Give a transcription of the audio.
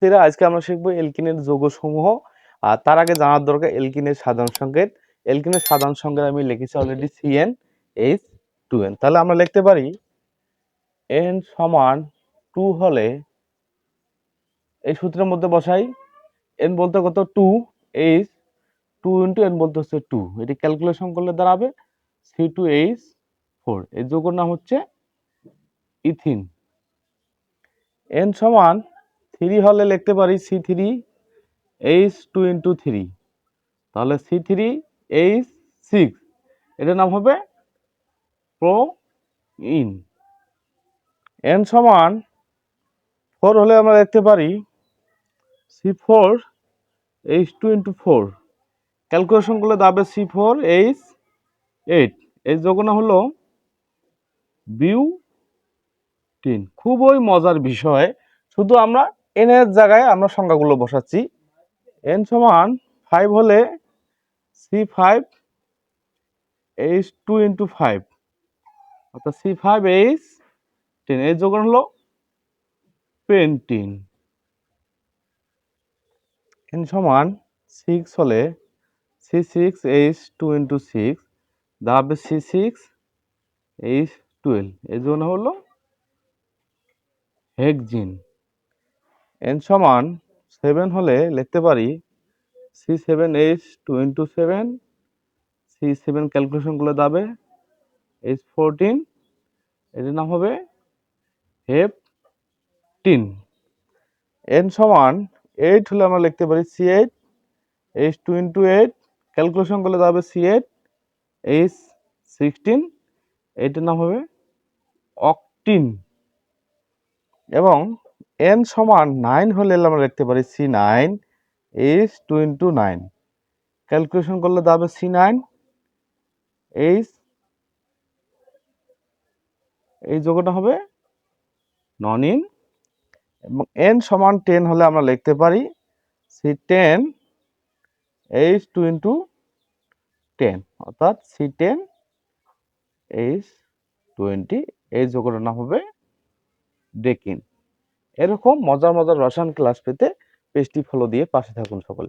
শিক্ষার্থীরা আজকে আমরা শিখবো এলকিনের যৌগসমূহ। আর তার আগে জানার দরকার এলকিনের সাধারণ সংকেত। এলকিনের সাধারণ সংকেত আমি লিখেছি অলরেডি CnH2n। তাহলে আমরা লিখতে পারি n সমান 2 হলে এই সূত্রের মধ্যে বসাই। n বলতে কত 2, H 2 × n বলতে হচ্ছে 2। এটি ক্যালকুলেশন করলে দাঁড়াবে C2H4। এই যৌগের নাম হচ্ছে ইথিন। n সমান 3 হলে লিখতে পারি C3H2 × 3। তাহলে C3H6, এটার নাম হবে প্রোইন। n সমান 4 হলে আমরা লিখতে পারি C4H2 × 4। ক্যালকুলেশন করলে দাঁড়াবে C4H8। এই যৌগটা হলো বিউটিন। খুবই মজার বিষয়, শুধু আমরা n এর জায়গায় আমরা সংখ্যাগুলো বসাচ্ছি। n সমান 5 হলে C5H2 × 5, অর্থাৎ C5H10। এই যৌগটা হলো পেন্টিন। n সমান 6 হলে C6H2 × 6 দাঁড়াবে C6H12। এই জন্য হলো হেক্সিন। n সমান 7 হলে লিখতে পারি C7H2 × 7। C7 ক্যালকুলেশন করলে দাঁড়াবে H14। এটির নাম হবে হেপটিন। n সমান 8 হলে আমরা লিখতে পারি C8H2 × 8। ক্যালকুলেশন করলে দাঁড়াবে C8H16। এটির নাম হবে অকটিন। এবং n সমান 9 হলে আমরা লিখতে পারি C9H2 × 9। ক্যালকুলেশন করলে দাঁড়াবে C9H, এই যৌগটা হবে ননিন। এবং n সমান 10 হলে আমরা লিখতে পারি C10H2 × 10, অর্থাৎ C10H20। এই যৌগটার নাম হবে ডেকিন। এরকম মজার মজার রসায়ন ক্লাস পেতে পেজটি ফলো দিয়ে পাশে থাকুন সকলে।